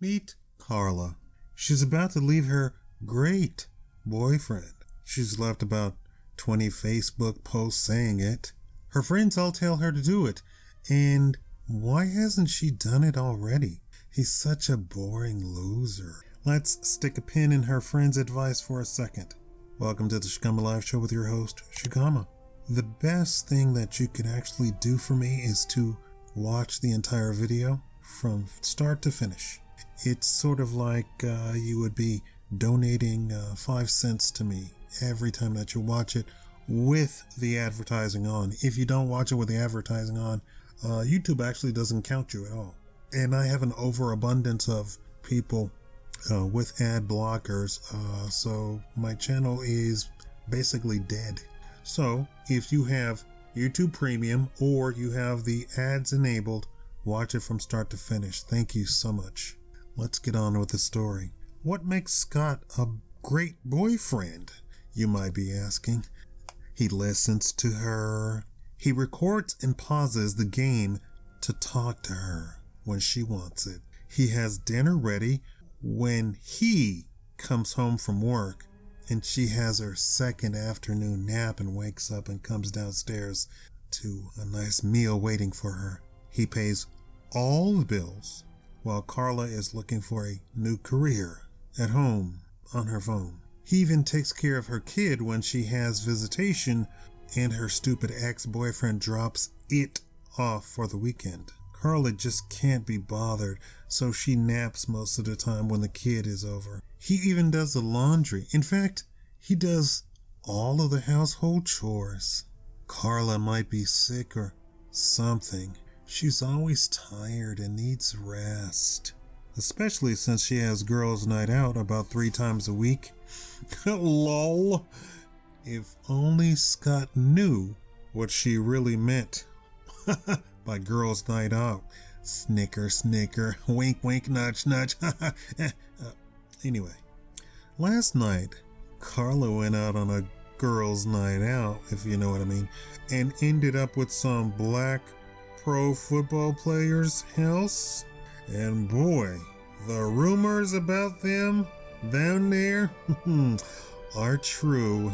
Meet Carla. She's about to leave her great boyfriend. She's left about 20 Facebook posts saying it. Her friends all tell her to do it. And why hasn't she done it already? He's such a boring loser. Let's stick a pin in her friend's advice for a second. Welcome to the Shakaama Live Show with your host, Shakaama. The best thing that you can actually do for me is to watch the entire video from start to finish. It's sort of like you would be donating 5 cents to me every time that you watch it with the advertising on. If you don't watch it with the advertising on, YouTube actually doesn't count you at all. And I have an overabundance of people with ad blockers, so my channel is basically dead. So if you have YouTube Premium or you have the ads enabled, watch it from start to finish. Thank you so much. Let's get on with the story. What makes Scott a great boyfriend, you might be asking? He listens to her. He records and pauses the game to talk to her when she wants it. He has dinner ready when he comes home from work and she has her second afternoon nap and wakes up and comes downstairs to a nice meal waiting for her. He pays all the bills while Carla is looking for a new career at home on her phone. He even takes care of her kid when she has visitation and her stupid ex-boyfriend drops it off for the weekend. Carla just can't be bothered, so she naps most of the time when the kid is over. He even does the laundry. In fact, he does all of the household chores. Carla might be sick or something. She's always tired and needs rest, especially since she has girls' night out about 3 times a week. Lol. If only Scott knew what she really meant by girls' night out. Snicker, snicker, wink, wink, nudge, nudge. Anyway, last night, Carla went out on a girls' night out, if you know what I mean, and ended up with some black pro football player's house. And boy, the rumors about them down there are true.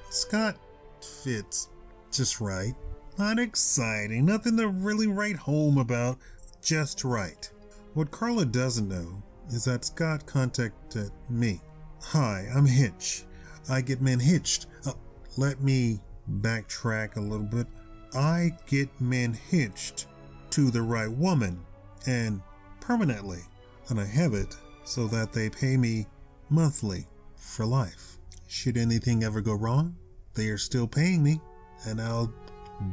Scott fits just right. Not exciting, nothing to really write home about, just right. What Carla doesn't know is that Scott contacted me. Hi, I'm Hitch. I get men hitched. Let me backtrack a little bit. I get men hitched to the right woman and permanently. And I have it so that they pay me monthly for life. Should anything ever go wrong, they are still paying me, and I'll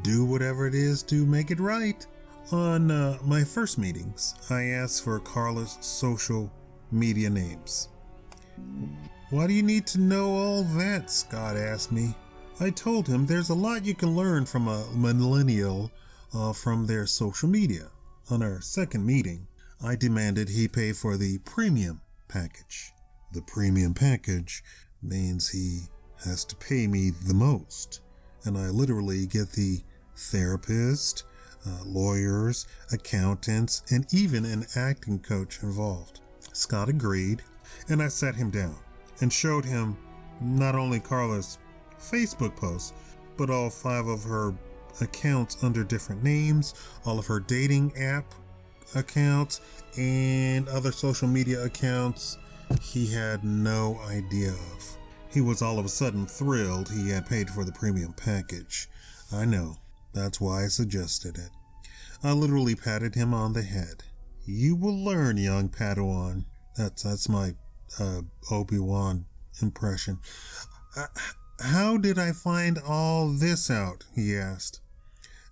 do whatever it is to make it right. On my first meetings, I asked for Carla's social media names. Why do you need to know all that? Scott asked me. I told him there's a lot you can learn from a millennial from their social media. On our second meeting, I demanded he pay for the premium package. The premium package means he has to pay me the most, and I literally get the therapist, lawyers, accountants, and even an acting coach involved. Scott agreed, and I sat him down and showed him not only Carla's Facebook posts, but all 5 of her accounts under different names, all of her dating app accounts, and other social media accounts he had no idea of. He was all of a sudden thrilled he had paid for the premium package. I know, that's why I suggested it. I literally patted him on the head. You will learn, young Padawan. That's my Obi-Wan impression. How did I find all this out? He asked.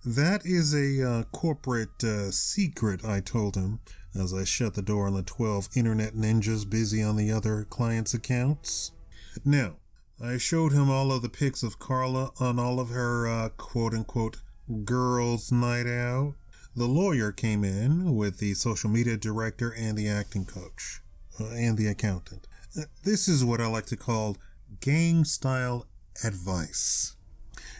That is a corporate secret, I told him, as I shut the door on the 12 internet ninjas busy on the other clients' accounts. Now, I showed him all of the pics of Carla on all of her quote-unquote girls' night out. The lawyer came in with the social media director and the acting coach and the accountant. This is what I like to call gang-style advice.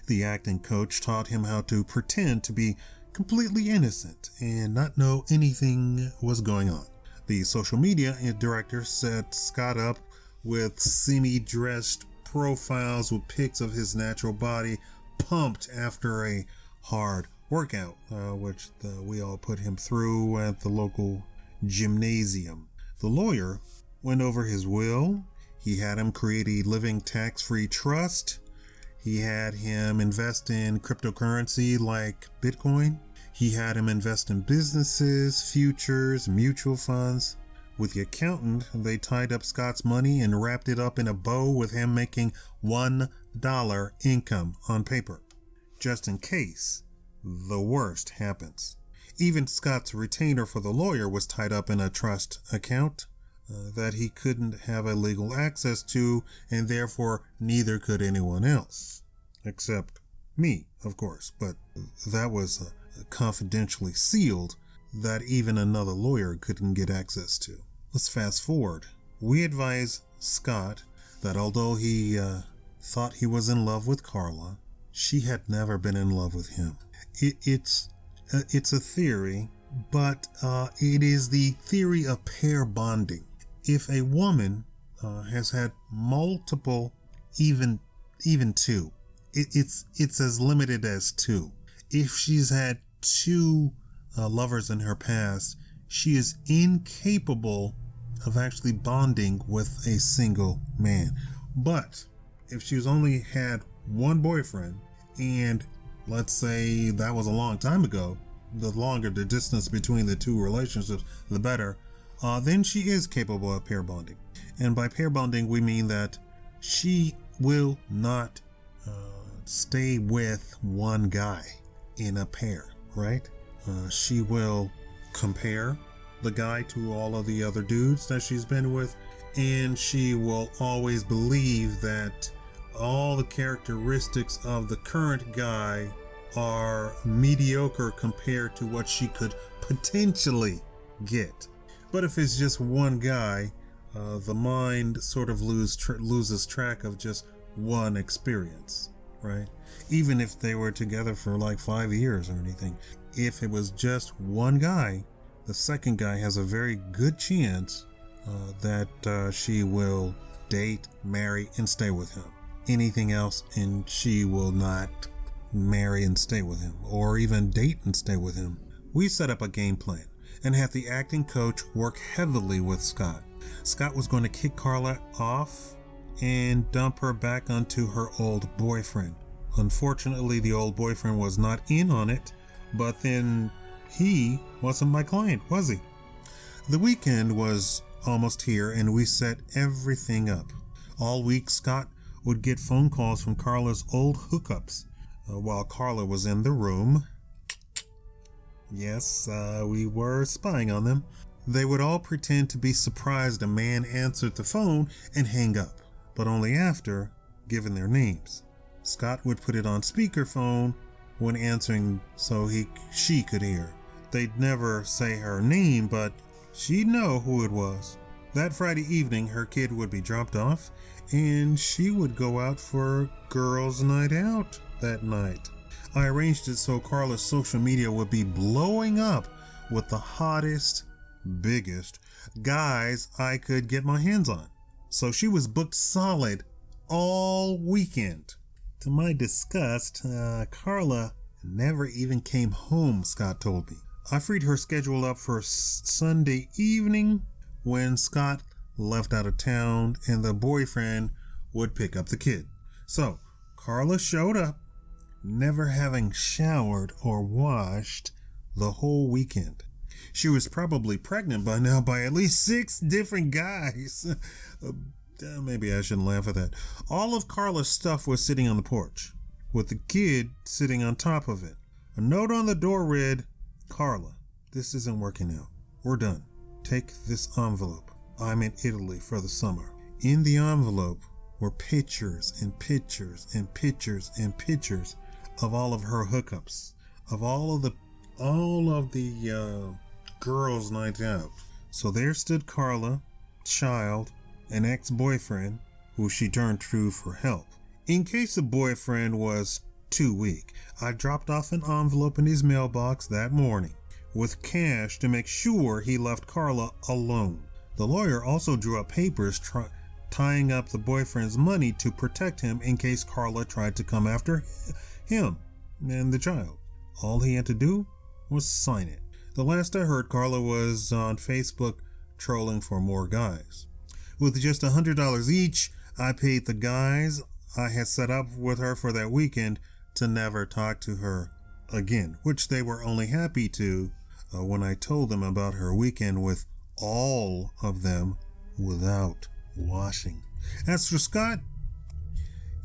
The acting coach taught him how to pretend to be completely innocent and not know anything was going on. The social media director set Scott up with semi-dressed profiles with pics of his natural body, pumped after a hard workout, which we all put him through at the local gymnasium. The lawyer went over his will. He had him create a living tax-free trust. He had him invest in cryptocurrency like Bitcoin. He had him invest in businesses, futures, mutual funds. With the accountant, they tied up Scott's money and wrapped it up in a bow with him making $1 income on paper, just in case the worst happens. Even Scott's retainer for the lawyer was tied up in a trust account that he couldn't have a legal access to, and therefore neither could anyone else. Except me, of course, but that was confidentially sealed that even another lawyer couldn't get access to. Let's fast forward. We advise Scott that although he thought he was in love with Carla, she had never been in love with him. It's a theory, but it is the theory of pair bonding. If a woman has had multiple, even two, it's as limited as two. If she's had two lovers in her past, she is incapable of actually bonding with a single man. But if she's only had one boyfriend, and let's say that was a long time ago, the longer the distance between the two relationships, the better, then she is capable of pair bonding. And by pair bonding, we mean that she will not stay with one guy in a pair, right? She will compare the guy to all of the other dudes that she's been with, and she will always believe that all the characteristics of the current guy are mediocre compared to what she could potentially get. But if it's just one guy, the mind sort of loses track of just one experience, right? Even if they were together for like 5 years or anything, if it was just one guy, the second guy has a very good chance that she will date, marry, and stay with him. Anything else, and she will not marry and stay with him, or even date and stay with him. We set up a game plan and had the acting coach work heavily with Scott. Scott was going to kick Carla off and dump her back onto her old boyfriend. Unfortunately, the old boyfriend was not in on it, but then he wasn't my client, was he? The weekend was almost here, and we set everything up. All week, Scott would get phone calls from Carla's old hookups while Carla was in the room. Yes, we were spying on them. They would all pretend to be surprised a man answered the phone and hang up, but only after giving their names. Scott would put it on speakerphone when answering so she could hear. They'd never say her name, but she'd know who it was. That Friday evening, her kid would be dropped off, and she would go out for girls' night out that night. I arranged it so Carla's social media would be blowing up with the hottest, biggest guys I could get my hands on. So she was booked solid all weekend. To my disgust, Carla never even came home, Scott told me. I freed her schedule up for Sunday evening when Scott left out of town and the boyfriend would pick up the kid. So Carla showed up, never having showered or washed the whole weekend. She was probably pregnant by now by at least 6 different guys. Maybe I shouldn't laugh at that. All of Carla's stuff was sitting on the porch, with the kid sitting on top of it. A note on the door read, "Carla, this isn't working out. We're done. Take this envelope. I'm in Italy for the summer." In the envelope were pictures and pictures and pictures and pictures of all of her hookups, of all of the girls' night out. So there stood Carla, child, an ex-boyfriend who she turned to for help. In case the boyfriend was too weak, I dropped off an envelope in his mailbox that morning. with cash to make sure he left Carla alone. The lawyer also drew up papers tying up the boyfriend's money to protect him in case Carla tried to come after him and the child. All he had to do was sign it. The last I heard, Carla was on Facebook trolling for more guys. With just $100 each, I paid the guys I had set up with her for that weekend to never talk to her again, which they were only happy to when I told them about her weekend with all of them without washing. As for Scott,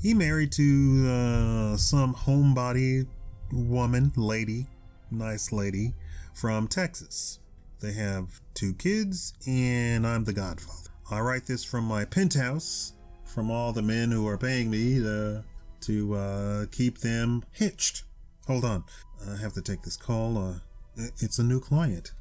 he married to some homebody woman, nice lady from Texas. They have 2 kids, and I'm the godfather. I write this from my penthouse, from all the men who are paying me to keep them hitched. Hold on, I have to take this call. It's a new client.